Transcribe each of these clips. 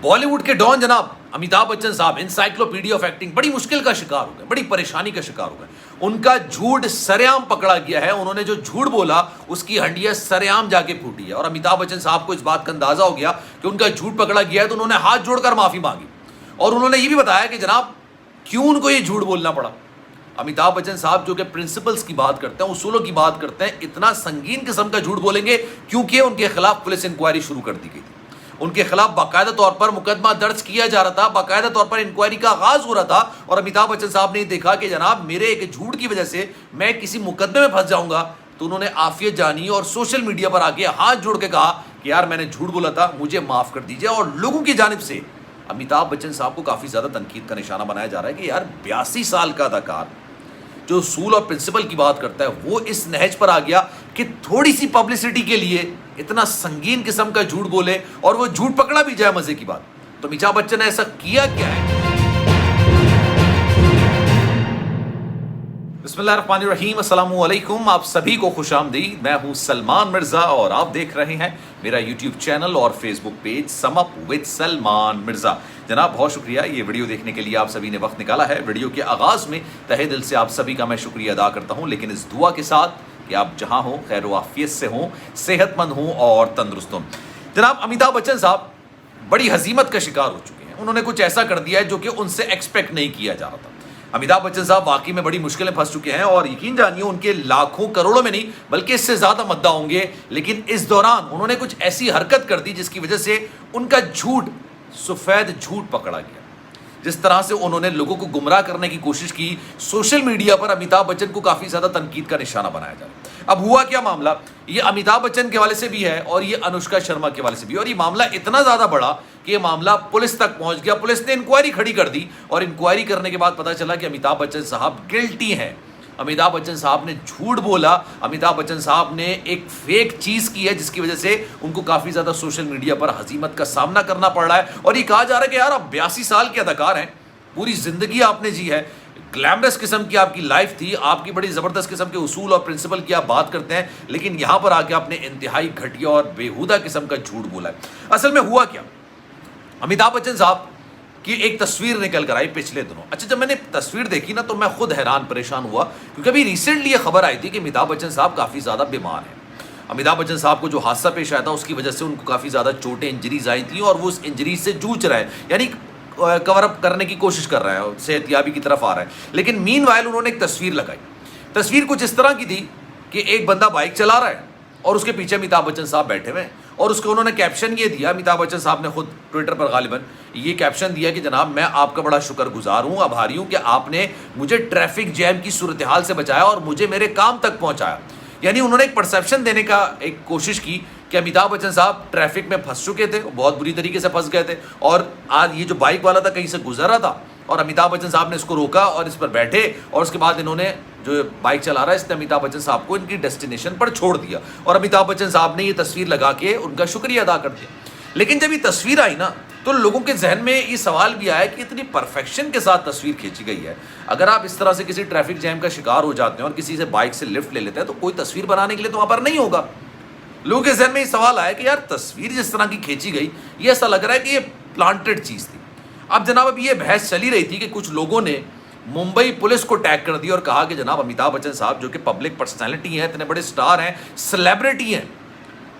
बॉलीवुड के डॉन जनाब अमिताभ बच्चन साहब इंसाइक्लोपीडिया ऑफ एक्टिंग बड़ी मुश्किल का शिकार हो गए, बड़ी परेशानी का शिकार हो गए। उनका झूठ सरेआम पकड़ा गया है। उन्होंने जो झूठ बोला उसकी हंडिया सरेआम जाके फूटी है और अमिताभ बच्चन साहब को इस बात का अंदाजा हो गया कि उनका झूठ पकड़ा गया है, तो उन्होंने हाथ जोड़कर माफी मांगी और उन्होंने ये भी बताया कि जनाब क्यों उनको ये झूठ बोलना पड़ा। अमिताभ बच्चन साहब जो कि प्रिंसिपल्स की बात करते हैं, उसूलों की बात करते हैं, इतना संगीन किस्म का झूठ बोलेंगे क्योंकि उनके खिलाफ पुलिस इंक्वायरी शुरू कर दी गई थी। उनके खिलाफ बाकायदा तौर पर मुकदमा दर्ज किया जा रहा था, बाकायदा तौर पर इंक्वायरी का आगाज हो रहा था और अमिताभ बच्चन साहब ने देखा कि जनाब मेरे एक झूठ की वजह से मैं किसी मुकदमे में फंस जाऊंगा, तो उन्होंने आफियत जानी और सोशल मीडिया पर आके हाथ जोड़ के कहा कि यार मैंने झूठ बोला था, मुझे माफ कर दीजिए। और लोगों की जानिब से अमिताभ बच्चन साहब को काफी ज्यादा तनकीद का निशाना बनाया जा रहा है कि यार 82 साल का अदाकार जो उसूल और प्रिंसिपल की बात करता है वो इस नहज पर आ गया कि थोड़ी सी पब्लिसिटी के लिए इतना संगीन किस्म का झूठ बोले और वो झूठ पकड़ा भी जाए। मजे की बात तो अमिताभ बच्चन ने ऐसा किया क्या है? बिस्मिल्लाहिर्रहमानिर्रहीम, अस्सलामु अलैकुम, आप सभी को खुशामदीद। मैं हूं सलमान मिर्जा और आप देख रहे हैं मेरा यूट्यूब चैनल और Facebook page sum up with Salman Mirza. जनाब बहुत शुक्रिया ये वीडियो देखने के लिए आप सभी ने वक्त निकाला है। वीडियो के आगाज में तहे दिल से आप सभी का मैं शुक्रिया अदा करता हूं, लेकिन इस दुआ के साथ कि आप जहां हो खैर वाफियत से हों, सेहतमंद हों और तंदुरुस्त हों। जनाब अमिताभ बच्चन साहब बड़ी हजीमत का शिकार हो चुके हैं। उन्होंने कुछ ऐसा कर दिया है जो कि उनसे एक्सपेक्ट नहीं किया जा रहा था। अमिताभ बच्चन साहब वाकई में बड़ी मुश्किलें फंस चुके हैं और यकीन जानिए उनके लाखों करोड़ों में नहीं बल्कि इससे ज्यादा मद्दा होंगे, लेकिन इस दौरान उन्होंने कुछ ऐसी हरकत कर दी जिसकी वजह से उनका झूठ, सफेद झूठ पकड़ा गया। जिस तरह से उन्होंने लोगों को गुमराह करने की कोशिश की, सोशल मीडिया पर अमिताभ बच्चन को काफी ज्यादा तनकीद का निशाना बनाया जा रहा है। अब हुआ क्या मामला, ये अमिताभ बच्चन के हवाले से भी है और ये अनुष्का शर्मा के हवाले से भी, और ये मामला इतना ज्यादा बड़ा कि ये मामला पुलिस तक पहुंच गया। पुलिस ने इंक्वायरी खड़ी कर दी और इंक्वायरी करने के बाद पता चला कि अमिताभ बच्चन साहब गिल्टी हैं। अमिताभ बच्चन साहब ने झूठ बोला, अमिताभ बच्चन साहब ने एक फेक चीज की है जिसकी वजह से उनको काफी ज्यादा सोशल मीडिया पर हजीमत का सामना करना पड़ रहा है। और ये कहा जा रहा है कि यार आप 82 साल के अदाकार हैं, पूरी जिंदगी आपने जी है, ग्लैमरस किस्म की आपकी लाइफ थी, आपकी बड़ी जबरदस्त किस्म के उसूल और प्रिंसिपल की आप बात करते हैं, लेकिन यहां पर आके आपने इंतहाई घटिया और बेहुदा किस्म का झूठ बोला है। असल में हुआ क्या, अमिताभ बच्चन साहब की एक तस्वीर निकल कर आई पिछले दिनों। अच्छा, जब मैंने तस्वीर देखी ना तो मैं खुद हैरान परेशान हुआ, क्योंकि अभी रिसेंटली ये खबर आई थी कि अमिताभ बच्चन साहब काफी ज्यादा बीमार हैं। अमिताभ बच्चन साहब को जो हादसा पेश आया था उसकी वजह से उनको काफी ज्यादा चोटें, इंजरीज आई थी और वो उस इंजरी से जूझ रहे हैं, यानी कवर अप करने की कोशिश कर रहा है, सेहतयाबी की तरफ आ रहा है। लेकिन मीनवाइल उन्होंने एक तस्वीर लगाई। तस्वीर कुछ इस तरह की थी कि एक बंदा बाइक चला रहा है और उसके पीछे अमिताभ बच्चन साहब बैठे हुए हैं और उसको उन्होंने कैप्शन ये दिया, अमिताभ बच्चन साहब ने खुद ट्विटर पर गालिबन ये कैप्शन दिया कि जनाब मैं आपका बड़ा शुक्रगुजार हूँ, आभारी हूँ कि आपने मुझे ट्रैफिक जैम की सूरत हाल से बचाया और मुझे मेरे काम तक पहुँचाया। यानी उन्होंने एक परसेप्शन देने का एक कोशिश की कि अमिताभ बच्चन साहब ट्रैफिक में फंस चुके थे, बहुत बुरी तरीके से फंस गए थे और आज ये जो बाइक वाला था कहीं से गुजर रहा था और अमिताभ बच्चन साहब ने इसको रोका और इस पर बैठे और उसके बाद इन्होंने जो बाइक चला रहा है इसने अमिताभ बच्चन साहब को इनकी डेस्टिनेशन पर छोड़ दिया और अमिताभ बच्चन साहब ने ये तस्वीर लगा के उनका शुक्रिया अदा कर दिया। लेकिन जब ये तस्वीर आई ना तो लोगों के जहन में ये सवाल भी आया कि इतनी परफेक्शन के साथ तस्वीर खींची गई है, अगर आप इस तरह से किसी ट्रैफिक जैम का शिकार हो जाते हैं और किसी से बाइक से लिफ्ट ले लेते हैं तो कोई तस्वीर बनाने के लिए तो वहाँ पर नहीं होगा। लोगों के जहन में ये सवाल आया कि यार तस्वीर जिस तरह की खींची गई ये ऐसा लग रहा है कि ये प्लांटेड चीज़ थी। अब जनाब अब ये बहस चली रही थी कि कुछ लोगों ने मुंबई पुलिस को टैग कर दिया और कहा कि जनाब अमिताभ बच्चन साहब जो कि पब्लिक पर्सनैलिटी हैं, इतने बड़े स्टार हैं, सेलिब्रिटी हैं,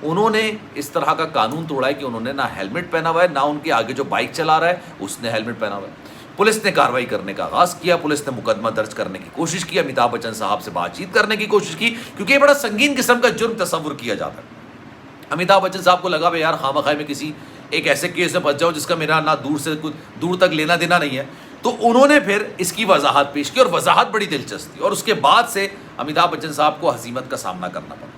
उन्होंने इस तरह का कानून तोड़ा है कि उन्होंने ना हेलमेट पहना हुआ है, ना उनके आगे जो बाइक चला रहा है उसने हेलमेट पहना हुआ है। पुलिस ने कार्रवाई करने का आगाज किया, पुलिस ने मुकदमा दर्ज करने की कोशिश की, अमिताभ बच्चन साहब से बातचीत करने की कोशिश की, क्योंकि ये बड़ा संगीन किस्म का जुर्म तस्वुर किया जाता है। अमिताभ बच्चन साहब को लगा भाई यार खामखाई में किसी एक ऐसे केस में फंस जाओ जिसका मेरा ना दूर से कुछ दूर तक लेना देना नहीं है, तो उन्होंने फिर इसकी वजाहत पेश की और वजाहत बड़ी दिलचस्प थी और उसके बाद से अमिताभ बच्चन साहब को हजीमत का सामना करना पड़ा।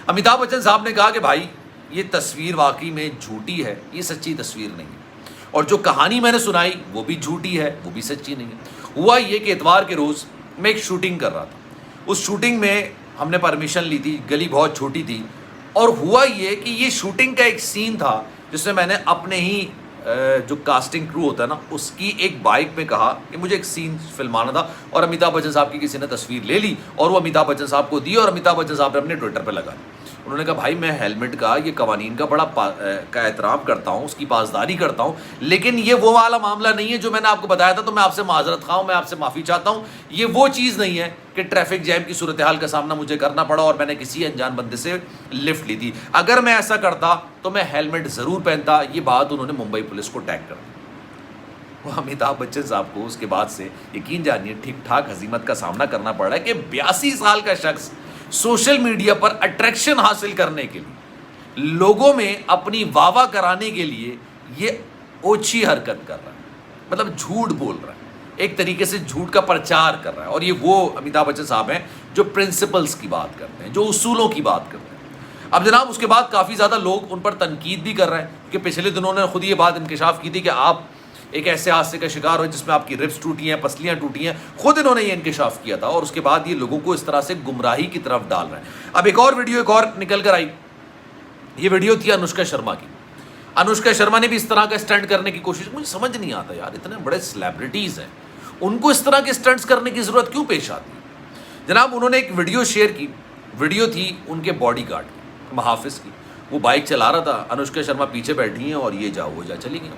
अमिताभ बच्चन साहब ने कहा कि भाई ये तस्वीर वाकई में झूठी है, ये सच्ची तस्वीर नहीं है और जो कहानी मैंने सुनाई वो भी झूठी है, वो भी सच्ची नहीं है। हुआ ये कि इतवार के रोज़ मैं एक शूटिंग कर रहा था, उस शूटिंग में हमने परमिशन ली थी, गली बहुत छोटी थी और हुआ ये कि ये शूटिंग का एक सीन था जिसमें मैंने अपने ही जो कास्टिंग क्रू होता है ना उसकी एक बाइक में कहा कि मुझे एक सीन फिल्माना था और अमिताभ बच्चन साहब की किसी ने तस्वीर ले ली और वो अमिताभ बच्चन साहब को दी और अमिताभ बच्चन साहब ने अपने ट्विटर पर लगा दी। उन्होंने कहा भाई मैं हेलमेट का, ये कवानीन का का एहतराम करता हूँ, उसकी पासदारी करता हूँ, लेकिन ये वो वाला मामला नहीं है जो मैंने आपको बताया था, तो मैं आपसे माजरत खा हूँ, मैं आपसे माफ़ी चाहता हूँ। ये वो चीज़ नहीं है कि ट्रैफिक जैम की सूरत हाल का सामना मुझे करना पड़ा और मैंने किसी अनजान बंदे से लिफ्ट ली थी। अगर मैं ऐसा करता तो मैं हेलमेट ज़रूर पहनता। ये बात उन्होंने मुंबई पुलिस को टैग कर दी। वो अमिताभ बच्चन साहब को उसके बाद से यकीन जानिए ठीक ठाक हजीमत का सामना करना पड़ रहा है कि 82 साल का शख्स सोशल मीडिया पर अट्रैक्शन हासिल करने के लिए, लोगों में अपनी वाह कराने के लिए ये ओछी हरकत कर रहा है, मतलब झूठ बोल रहा है, एक तरीके से झूठ का प्रचार कर रहा है। और ये वो अमिताभ बच्चन साहब हैं जो प्रिंसिपल्स की बात करते हैं, जो उसूलों की बात करते हैं। अब जनाब उसके बाद काफ़ी ज़्यादा लोग उन पर तनकीद भी कर रहे हैं, क्योंकि पिछले दिनों ने खुद ये बात इंकशाफ की थी कि आप एक ऐसे हादसे का शिकार हो जिसमें आपकी रिब्स टूटी हैं, पसलियां टूटी हैं। खुद इन्होंने ये इंकशाफ किया था और उसके बाद ये लोगों को इस तरह से गुमराही की तरफ डाल रहे हैं। अब एक और निकल कर आई। ये वीडियो थी अनुष्का शर्मा की। अनुष्का शर्मा ने भी इस तरह का स्टंट करने की कोशिश, मुझे समझ नहीं आता यार, इतने बड़े सेलिब्रिटीज़ हैं, उनको इस तरह के स्टंट्स करने की ज़रूरत क्यों पेश आती है। जनाब उन्होंने एक वीडियो शेयर की, वीडियो थी उनके बॉडीगार्ड की, महाफिज की। वो बाइक चला रहा था, अनुष्का शर्मा पीछे बैठी हैं और ये जा वो जा चली गई।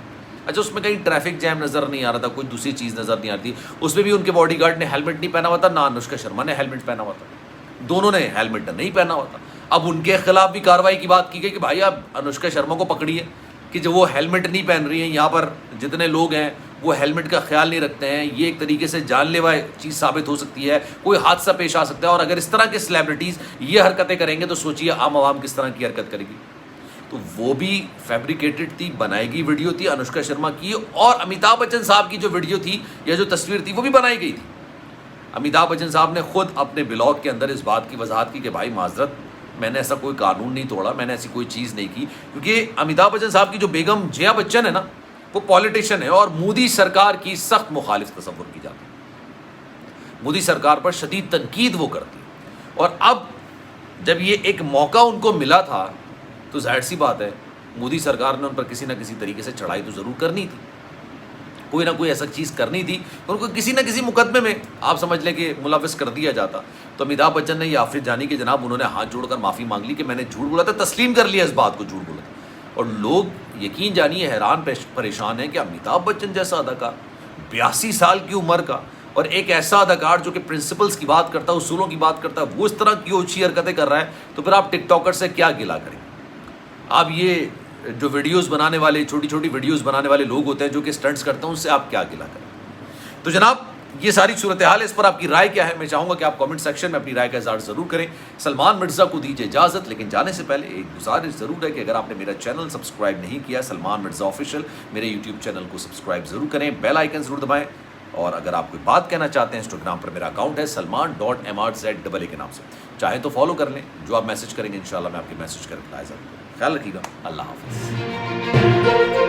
अच्छा उसमें कहीं ट्रैफिक जैम नज़र नहीं आ रहा था, कोई दूसरी चीज़ नज़र नहीं आती। उसमें भी उनके बॉडीगार्ड ने हेलमेट नहीं पहना हुआ था, ना अनुष्का शर्मा ने हेलमेट पहना हुआ था, दोनों ने हेलमेट नहीं पहना हुआ था। अब उनके खिलाफ भी कार्रवाई की बात की गई कि भाई आप अनुष्का शर्मा को पकड़िए कि जो वो हेलमेट नहीं पहन रही हैं, यहाँ पर जितने लोग हैं वो हेलमेट का ख्याल नहीं रखते हैं, ये एक तरीके से जानलेवा चीज़ साबित हो सकती है, कोई हादसा पेश आ सकता है। और अगर इस तरह के सेलिब्रिटीज़ ये हरकतें करेंगे तो सोचिए आम आवाम किस तरह की हरकत करेगी। तो वो भी फैब्रिकेटेड थी, बनाई गई वीडियो थी अनुष्का शर्मा की, और अमिताभ बच्चन साहब की जो वीडियो थी या जो तस्वीर थी वो भी बनाई गई थी। अमिताभ बच्चन साहब ने खुद अपने ब्लॉग के अंदर इस बात की वजाहत की कि भाई माजरत, मैंने ऐसा कोई कानून नहीं तोड़ा, मैंने ऐसी कोई चीज़ नहीं की। क्योंकि अमिताभ बच्चन साहब की जो बेगम जया बच्चन है ना, वो पॉलिटिशियन है और मोदी सरकार की सख्त मुखालिफ तस्वुर की जाती है, मोदी सरकार पर शदीद तनकीद वो करती है। और अब जब ये एक मौका उनको मिला था तो जाहिर सी बात है मोदी सरकार ने उन पर किसी ना किसी तरीके से चढ़ाई तो ज़रूर करनी थी, कोई ना कोई ऐसा चीज़ करनी थी, उनको किसी ना किसी मुकदमे में आप समझ लें कि मुलविस कर दिया जाता। तो अमिताभ बच्चन ने ये आफिर जानी कि जनाब उन्होंने हाथ जोड़कर माफ़ी मांग ली कि मैंने झूठ बोला था, तस्लीम कर लिया इस बात को, झूठ बोला था। और लोग यकीन जानिए हैरान परेशान हैं कि अमिताभ बच्चन जैसा अदाकार 82 साल की उम्र का और एक ऐसा अदाकार जो कि प्रिंसिपल्स की बात करता है, उसूलों की बात करता है, वो इस तरह की ओछी हरकतें कर रहा है, तो फिर आप टिकटॉकर से क्या गिला करें। आप ये जो वीडियोस बनाने वाले, छोटी छोटी वीडियोस बनाने वाले लोग होते हैं जो कि स्टंट्स करते हैं, उनसे आप क्या गिला करें। तो जनाब ये सारी सूरत हाल है, इस पर आपकी राय क्या है, मैं चाहूँगा कि आप कमेंट सेक्शन में अपनी राय का इज़हार ज़रूर करें। सलमान मिर्ज़ा को दीजिए इजाज़त, लेकिन जाने से पहले एक गुजारिश ज़रूर है कि अगर आपने मेरा चैनल सब्सक्राइब नहीं किया सलमान मिर्ज़ा ऑफिशियल, मेरे यूट्यूब चैनल को सब्सक्राइब ज़रूर करें, बेल आइकन ज़रूर दबाएँ। और अगर आप कोई बात कहना चाहते हैं, इंस्टाग्राम पर मेरा अकाउंट है salman.mrz के नाम से, चाहे तो फॉलो कर लें। जो आप मैसेज करेंगे इंशाल्लाह मैं आपके मैसेज कर रिप्लाई ज़रूर। ख्याल रखिएगा, अल्लाह हाफ़िज़।